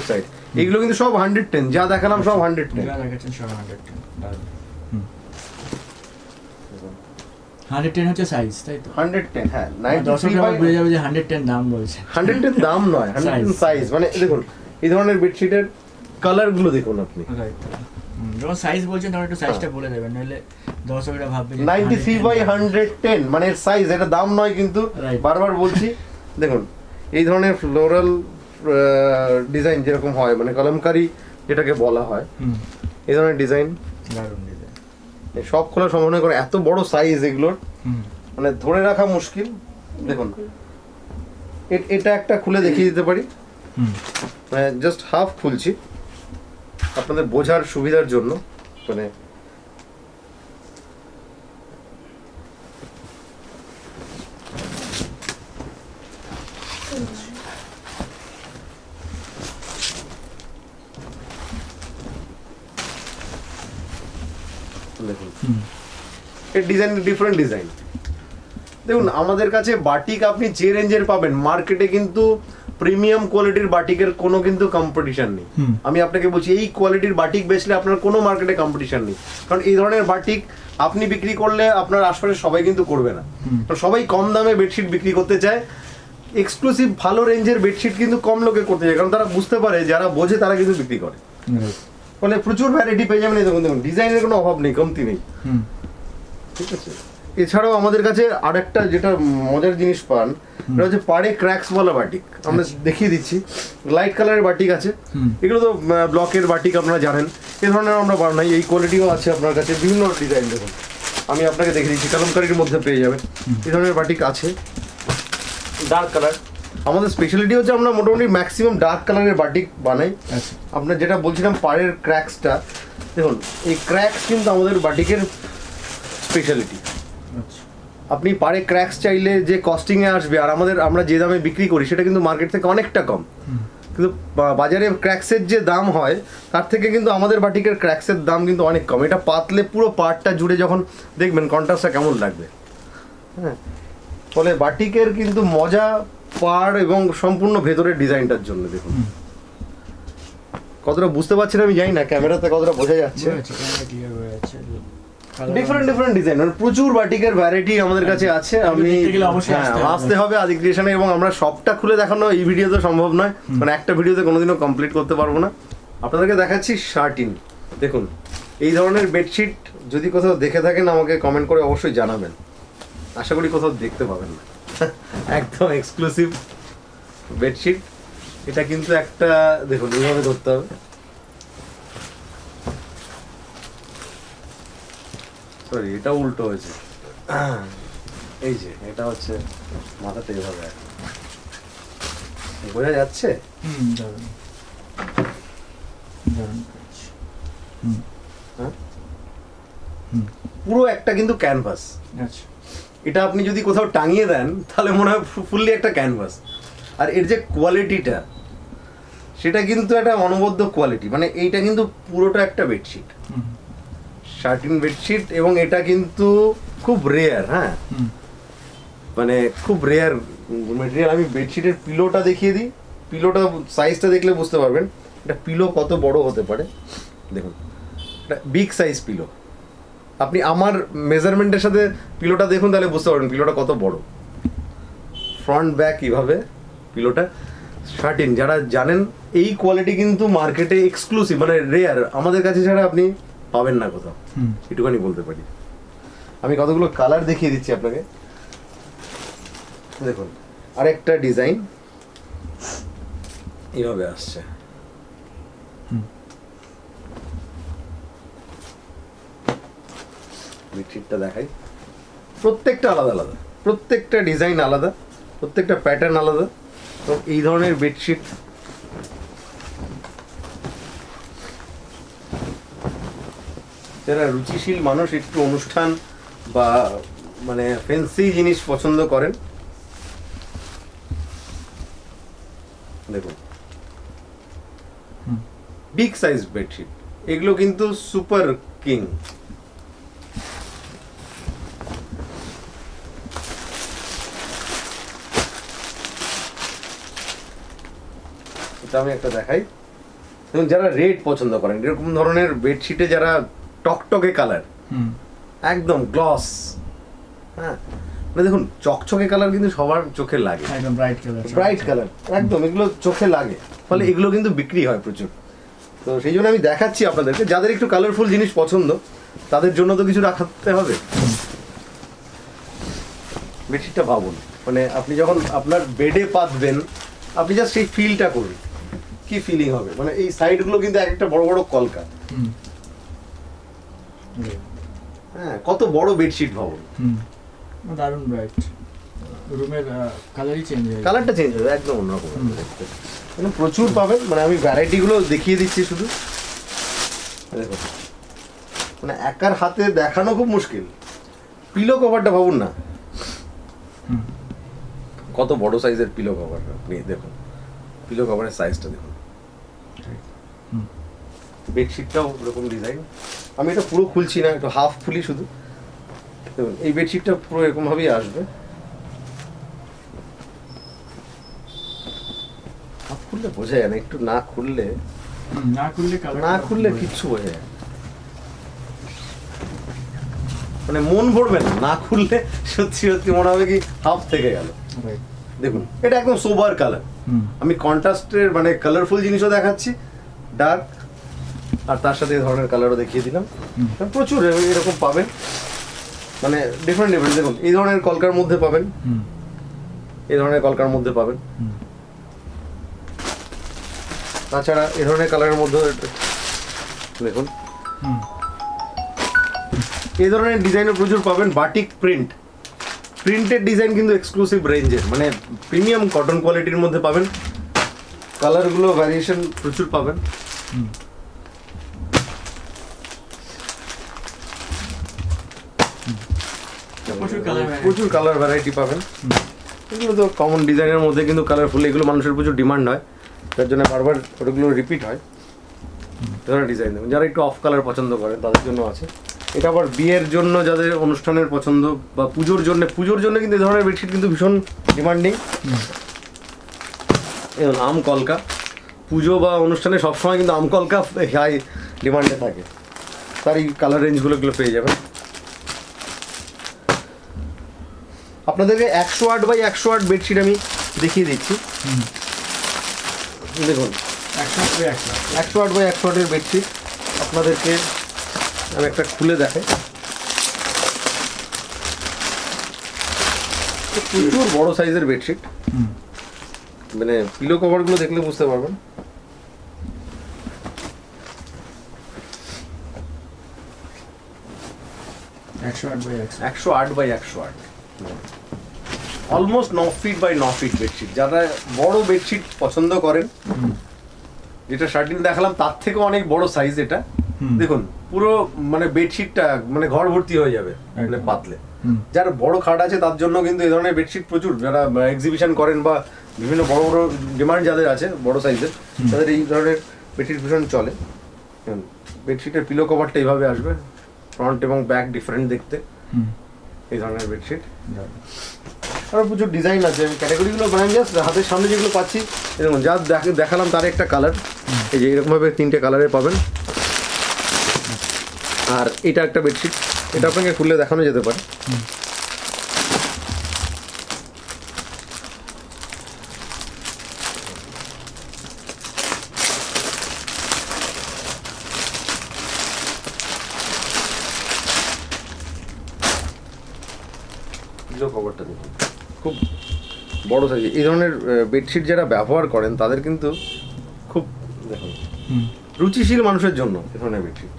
side. এগুলো কিন্তু সব 110, যা দেখালাম সব 110। যা দেখাচ্ছেন সব 110। 110 হচ্ছে সাইজ, তাই তো? 110, হ্যাঁ। 93 93 বুঝে যাবে যে 110 দাম বলছে। 110 দাম নয়, 110 সাইজ। মানে দেখুন এই ধরনের বেডশিটের কালার গুলো দেখুন আপনি। রাইট। যখন সাইজ বলছেন তখন একটু সাইজটা বলে দেবেন, নইলে দর্শকরা ভাববে যে 93/110 মানে এর সাইজ, এটা দাম নয় কিন্তু। Right. বারবার বলছি, দেখুন এই ধরনের ফ্লোরাল ডিজাইন যেরকম হয়, মানে কলমকারি যেটাকে বলা হয়, এই ধরনের ডিজাইন দারুণ ডিজাইন। সব খোলা সম্ভব নয়, করে এত বড় সাইজ এগুলোর, মানে ধরে রাখা মুশকিল। দেখুন এটা একটা খুলে দেখিয়ে দিতে পারি, মানে জাস্ট হাফ খুলছি আপনাদের বোঝার সুবিধার জন্য। মানে দেখুন এর ডিজাইন ডিফারেন্ট ডিজাইন। দেখুন আমাদের কাছে বাটিক আপনি যে রেঞ্জের পাবেন, মার্কেটে কিন্তু প্রিমিয়াম কোয়ালিটির বাটিকের কোনো কিন্তু কম্পিটিশন নেই। আমি আপনাকে বলছি, এই কোয়ালিটির বাটিক বেচলে আপনার কোনো মার্কেটে কম্পিটিশন নেই। কারণ এই ধরনের বাটিক আপনি বিক্রি করলে আপনার আশপাশে সবাই কিন্তু করবে না। কারণ সবাই কম দামে বেডশিট বিক্রি করতে চায়। এক্সক্লুসিভ ভালো রেঞ্জের বেডশিট কিন্তু কম লোকে করতে চায়, কারণ তারা বুঝতে পারে, যারা বোঝে তারা কিন্তু বিক্রি করে। ফলে প্রচুর ভ্যারাইটি পেয়ে যাবেন। দেখুন দেখুন ডিজাইনের কোনো অভাব নেই, কমতি নেই। ঠিক আছে। এছাড়াও আমাদের কাছে আরেকটা যেটা মজার জিনিস পান, এটা হচ্ছে পাড়ে ক্র্যাক্স বলা বাটিক। আমরা দেখিয়ে দিচ্ছি, লাইট কালারের বাটিক আছে। এগুলো তো ব্লকের বাটিক আপনারা জানেন, এই ধরনের আমরা বানাই। এই কোয়ালিটিও আছে আপনার কাছে, বিভিন্ন ডিজাইন। দেখুন আমি আপনাকে দেখিয়ে দিচ্ছি, কলমকারির মধ্যে পেয়ে যাবেন এই ধরনের বাটিক আছে। ডার্ক কালার আমাদের স্পেশালিটি হচ্ছে, আমরা মোটামুটি ম্যাক্সিমাম ডার্ক কালারের বাটিক বানাই। আপনার যেটা বলছিলাম পাড়ের ক্র্যাক্সটা, দেখুন এই ক্র্যাক্স কিন্তু আমাদের বাটিকের স্পেশালিটি। আপনি পাড়ে ক্র্যাক্স চাইলে যে কস্টিংয়ে আসবে, আর আমরা যে দামে বিক্রি করি সেটা কিন্তু মার্কেট থেকে অনেকটা কম। কিন্তু বাজারে ক্র্যাক্সের যে দাম হয় তার থেকে কিন্তু আমাদের বাটিকের ক্র্যাক্সের দাম কিন্তু অনেক কম। এটা পাতলে পুরো পাড়টা জুড়ে যখন দেখবেন কন্ট্রাস্টটা কেমন লাগবে। হ্যাঁ, ফলে বাটিকের কিন্তু মজা পাড় এবং সম্পূর্ণ ভেতরের ডিজাইনটার জন্য। দেখুন কতটা বুঝতে পারছেন আমি জানি না, ক্যামেরাতে কতটা বোঝা যাচ্ছে। ডিফারেন্ট ডিজাইন, মানে প্রচুর বাটিকের ভ্যারাইটি আমাদের কাছে আছে। আমি আসতে হবে আদি ক্রিয়েশনে, এবং আমরা সবটা খুলে দেখানো এই ভিডিওতে সম্ভব নয়, মানে একটা ভিডিওতে কোনোদিনও কমপ্লিট করতে পারবো না। আপনাদেরকে দেখাচ্ছি শার্টিন। দেখুন এই ধরনের বেডশিট যদি কোথাও দেখে থাকেন আমাকে কমেন্ট করে অবশ্যই জানাবেন। আশা করি কোথাও দেখতে পাবেন না। একদম এক্সক্লুসিভ বেডশিট। এটা কিন্তু একটা, দেখুন এইভাবে ধরতে হবে। সরি, এটা উল্টো হয়েছে। এই যে এটা হচ্ছে মাথাতে এভাবে, বোঝা যাচ্ছে? পুরো একটা কিন্তু ক্যানভাস। এটা আপনি যদি কোথাও টাঙিয়ে দেন তাহলে মনে হয় ফুললি একটা ক্যানভাস। আর এর যে কোয়ালিটিটা, সেটা কিন্তু একটা অনবদ্য কোয়ালিটি। মানে এইটা কিন্তু পুরোটা একটা বেডশিট, শার্টিন বেডশিট, এবং এটা কিন্তু খুব রেয়ার। হ্যাঁ, মানে খুব রেয়ার মেটেরিয়াল। আমি বেডশিটের পিলোটা দেখিয়ে দিই, পিলোটা সাইজটা দেখলে বুঝতে পারবেন এটা পিলো কত বড় হতে পারে। দেখুন এটা বিগ সাইজ পিলো। আপনি আমার মেজারমেন্টের সাথে পিলোটা দেখুন, তাহলে বুঝতে পারবেন পিলোটা কত বড়। ফ্রন্ট ব্যাক এইভাবে পিলোটা। শার্টিন যারা জানেন, এই কোয়ালিটি কিন্তু মার্কেটে এক্সক্লুসিভ, মানে রেয়ার, আমাদের কাছে ছাড়া আপনি পাবেন না কোথাও, এটুখানি বলতে পারি। আমি কতগুলো কালার দেখিয়ে দিচ্ছি আপনাকে। দেখুন আরেকটা ডিজাইন এইভাবে আসছে। বেডশিটটা দেখাই, প্রত্যেকটা আলাদা আলাদা। প্রত্যেকটা ডিজাইন আলাদা, প্রত্যেকটা প্যাটার্ন আলাদা। তো এই ধরনের বেডশিট যারা রুচিশীল মানুষ, একটু অনুষ্ঠান বা মানে ফ্যান্সি জিনিস পছন্দ করেন, দেখুন বিগ সাইজ বেডশিট, এগুলো কিন্তু সুপার কিং। এটা আমি একটা দেখাই, দেখুন যারা রেড পছন্দ করেন, এরকম ধরনের বেডশিটে যারা টকটকে কালার, একদম গ্লস, হ্যাঁ মানে দেখুন চকচকে কালার কিন্তু সবার চোখে লাগে, একদম ব্রাইট কালার, ব্রাইট কালার একদম, এগুলো চোখে লাগে, ফলে এগুলো কিন্তু বিক্রি হয় প্রচুর। তো সেই জন্য আমি দেখাচ্ছি আপনাদেরকে, যাদের একটু কালারফুল জিনিস পছন্দ তাদের জন্য তো কিছু রাখাতে হবে। বেডশিটটা ভাবুন, মানে আপনি যখন আপনার বেডে পাতবেন, আপনি জাস্ট সেই ফিলটা করুন, কি ফিলিং হবে। মানে এই সাইডগুলো কিন্তু এক একটা বড় বড় কলকা, হ্যাঁ কত বড় বেডশিট ভাবুন। দারুণ ব্রাইট, রুমের কালারই চেঞ্জ হয়ে যায়, কালারটা চেঞ্জ হবে, একদম অন্যরকম দেখতে। মানে প্রচুর পাবেন, মানে আমি ভ্যারাইটিগুলো দেখিয়ে দিচ্ছি শুধু, দেখুন মানে একার হাতে দেখানো খুব মুশকিল। পিলো কভারটা ভাবুন না, কত বড় সাইজের পিলো কভার, আপনি দেখুন পিলো কভারের সাইজটা দেখুন। বেডশিটটাও এরকম ডিজাইন, আমি এটা পুরো খুলছি না, একটু হাফ খুলি শুধু। দেখুন এই বেডশিটটা পুরো এরকম ভাবেই আসবে, হাফ খুললে বোঝা যায় না, একটু না খুললে না খুললে কিচ্ছু বোঝা যায় না। মানে মন ভরবে না, না খুললে সত্যি সত্যি মনে হবে কি হাফ থেকে গেল। দেখুন এটা একদম সোবার কালার, আমি কন্ট্রাস্টের মানে কালারফুল জিনিসও দেখাচ্ছি, ডার্ক, আর তার সাথে এই ধরনের কালারও দেখিয়ে দিলাম। প্রচুর এরকম পাবেন, মানে ডিফারেন্ট ডিফারেন্ট। দেখুন এই ধরনের কলকার মধ্যে পাবেন, এই ধরনের কলকার মধ্যে পাবেন, তাছাড়া এই ধরনের কালারের মধ্যে দেখুন এই ধরনের ডিজাইনও প্রচুর পাবেন। বাটিক প্রিন্ট, প্রিন্টেড ডিজাইন কিন্তু এক্সক্লুসিভ রেঞ্জের, মানে প্রিমিয়াম কটন কোয়ালিটির মধ্যে পাবেন। কালারগুলো ভ্যারিয়েশন প্রচুর পাবেন। প্রচুর কালার ভ্যারাইটি পাবেন। এগুলো তো কমন ডিজাইনের মধ্যে কিন্তু কালারফুল, এগুলো মানুষের প্রচুর ডিমান্ড হয়, তার জন্য বারবার ওগুলো রিপিট হয়। ধরনের ডিজাইন দেবেন, যারা একটু অফ কালার পছন্দ করেন তাদের জন্য আছে। এটা আবার বিয়ের জন্য, যাদের অনুষ্ঠানের পছন্দ, বা পুজোর জন্য কিন্তু এই ধরনের বেডশিট কিন্তু ভীষণ ডিমান্ডিং। এবং আম কলকা, পুজো বা অনুষ্ঠানে সবসময় কিন্তু আম কলকা হাই ডিমান্ডে থাকে, তার এই কালার রেঞ্জগুলো পেয়ে যাবেন। আপনাদেরকে 108 বাই 108 বেডশিট আমি দেখিয়ে দিচ্ছি। দেখুন 108 বাই 108 বেডশিট আপনাদেরকে আমি একটা খুলে দেখাই। প্রচুর বড় সাইজের বেডশিট, মানে পিলো কভারগুলো দেখলে বুঝতে পারবেন। একশো আট by 108, almost 9 feet by 9 feet bedsheet. যারা বড় বেডশিট পছন্দ করেন, যেটা শার্টিন দেখালাম তার থেকে অনেক বড় সাইজ এটা। দেখুন পুরো মানে বেডশিটটা মানে ঘর ভর্তি হয়ে যাবে মানে পাতলে। যারা বড় খাট আছে তার জন্য কিন্তু এই ধরনের বেডশিট প্রচুর, যারা এক্সিবিশন করেন বা বিভিন্ন বড় বড় ডিমান্ড যাদের আছে বড় সাইজের, তাদের এই ধরনের বেডশিট ভীষণ চলে। বেডশিটের পিলো কভারটা এইভাবে আসবে, ফ্রন্ট এবং ব্যাক ডিফারেন্ট দেখতে এই ধরনের বেডশিট। আরও প্রচুর ডিজাইন আছে, আমি ক্যাটাগরিগুলো বানাই জাস্ট হাতের সামনে যেগুলো পাচ্ছি এরকম যা দেখালাম তার একটা কালার, এই যে এরকমভাবে 3টে কালারের পাবেন। আর এটা একটা বেডশিট, এটা আপনাকে খুললে দেখানো যেতে পারে। কভারটা দেখুন খুব বড় সাইজ। এই ধরনের বেডশিট যারা ব্যবহার করেন তাদের কিন্তু খুব দেখুন রুচিশীল মানুষের জন্য এই ধরনের বেডশিট।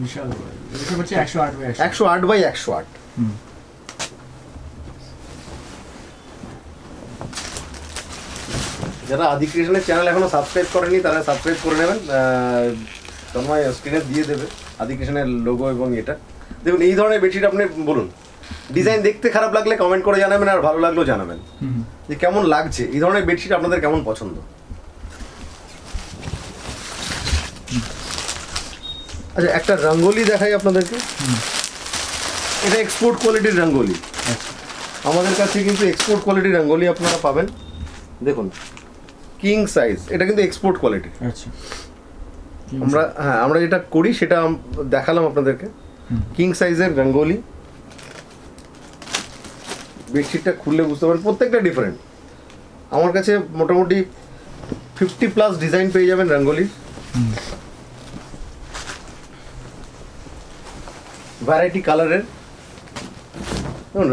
বিশাল বড়। এটা হচ্ছে 108/108। 108/108। হুম। যারা আদি ক্রিয়েশনের চ্যানেল এখনো সাবস্ক্রাইব করেনি তারা সাবস্ক্রাইব করে নেবেন। তন্ময় স্ক্রিনে দিয়ে দেবে আদি ক্রিয়েশনের লোগো এবং এটা। দেখুন এই ধরনের বেডশিট আপনি বলুন, ডিজাইন দেখতে খারাপ লাগলে কমেন্ট করে জানাবেন, আর ভালো লাগলেও জানাবেন যে কেমন লাগছে এই ধরনের বেডশিট, আপনাদের কেমন পছন্দ। আচ্ছা, একটা রঙ্গোলি দেখাই আপনাদেরকে। এটা এক্সপোর্ট কোয়ালিটির রঙ্গোলি। আমাদের কাছে কিন্তু এক্সপোর্ট কোয়ালিটির রঙ্গোলি আপনারা পাবেন। দেখুন কিং সাইজ, এটা কিন্তু এক্সপোর্ট কোয়ালিটি। আচ্ছা, আমরা যেটা করি সেটা দেখালাম আপনাদেরকে। কিং সাইজের রঙ্গোলি বেডশিটটা খুললে বুঝতে পারেন প্রত্যেকটা ডিফারেন্ট। আমার কাছে মোটামুটি 50+ ডিজাইন পেয়ে যাবেন রঙ্গোলির, ভ্যারাইটি কালারের।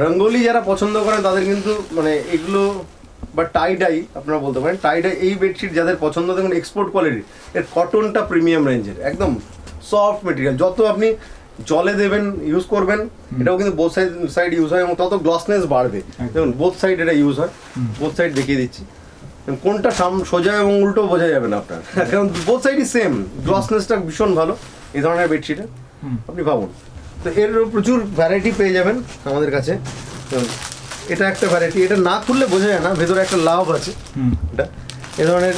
রঙ্গোলি যারা পছন্দ করেন তাদের কিন্তু মানে এগুলো বা টাই ডাই আপনারা বলতে পারেন, টাই ডাই এই বেডশিট যাদের পছন্দ, দেখুন এক্সপোর্ট কোয়ালিটির, এর কটনটা প্রিমিয়াম রেঞ্জের, একদম সফট মেটেরিয়াল। যত আপনি জলে দেবেন ইউজ করবেন, এটাও কিন্তু বোথ সাইড ইউজ হয় এবং তত গ্লসনেস বাড়বে। দেখুন বোথ সাইড এটা ইউজ হয়, বোথ সাইড দেখিয়ে দিচ্ছি। কোনটা সোজা এবং উল্টো বোঝা যাবে না আপনার, কারণ বোথ সাইডই সেম, গ্লসনেসটা ভীষণ ভালো এই ধরনের বেডশিটে। আপনি ভাবুন, তো এর প্রচুর ভ্যারাইটি পেয়ে যাবেন আমাদের কাছে। এটা একটা ভ্যারাইটি, এটা না খুললে বোঝা যায় না, ভেতরে একটা লাভ আছে। এটা এ ধরনের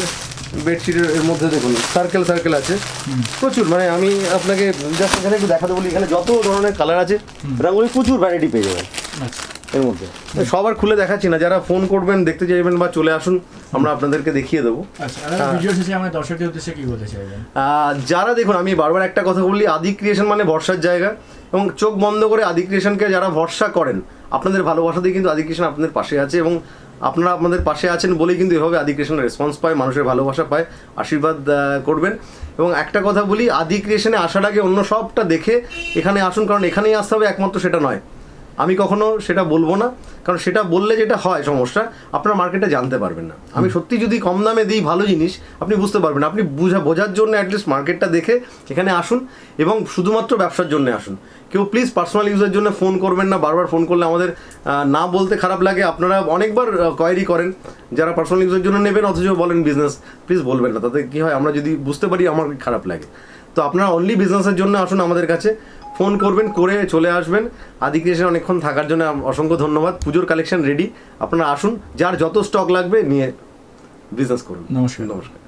বেডশিটের এর মধ্যে দেখুন সার্কেল আছে প্রচুর। মানে আমি আপনাকে জাস্ট এখানে একটু দেখাতে বলি, এখানে যত ধরনের কালার আছে রঙগুলি প্রচুর ভ্যারাইটি পেয়ে যাবেন এর মধ্যে। সবার খুলে দেখাচ্ছি না, যারা ফোন করবেন দেখতে চাইবেন বা চলে আসুন, আমরা আপনাদেরকে দেখিয়ে দেবো। যারা দেখুন, আমি বারবার একটা কথা বলি, আদি ক্রিয়েশন মানে ভরসার জায়গা, এবং চোখ বন্ধ করে আদি ক্রিয়েশনকে যারা ভরসা করেন, আপনাদের ভালোবাসাতেই কিন্তু আদি ক্রিয়েশন আপনাদের পাশে আছে, এবং আপনারা আপনাদের পাশে আছেন বলেই কিন্তু এভাবে আদি ক্রিয়েশনের রেসপন্স পায়, মানুষের ভালোবাসা পায়। আশীর্বাদ করবেন। এবং একটা কথা বলি, আদি ক্রিয়েশনে আসার আগে অন্য সবটা দেখে এখানে আসুন, কারণ এখানেই আসতে হবে একমাত্র সেটা নয়। আমি কখনো সেটা বলবো না, কারণ সেটা বললে যেটা হয় সমস্যা, আপনার মার্কেটে জানতে পারবেন না। আমি সত্যি যদি কম দামে দিই ভালো জিনিস, আপনি বুঝতে পারবেন না। আপনি বোঝার জন্য অ্যাটলিস্ট মার্কেটটা দেখে এখানে আসুন, এবং শুধুমাত্র ব্যবসার জন্য আসুন। কেউ প্লিজ পার্সোনাল ইউজের জন্য ফোন করবেন না। বারবার ফোন করলে আমাদের না বলতে খারাপ লাগে। আপনারা অনেকবার কোয়ারি করেন যারা পার্সোনাল ইউজের জন্য নেবেন, অথচ বলেন বিজনেস। প্লিজ বলবেন না, তাতে কী হয় আমরা যদি বুঝতে পারি আমার খারাপ লাগে। তো আপনারা অনলি বিজনেসের জন্য আসুন আমাদের কাছে, ফোন করবেন, করে চলে আসবেন। আদি ক্রিয়েশন অনেকক্ষণ থাকার জন্য অসংখ্য ধন্যবাদ। পুজোর কালেকশন রেডি, আপনারা আসুন, যার যত স্টক লাগবে নিয়ে বিজনেস করুন। নমস্কার। নমস্কার।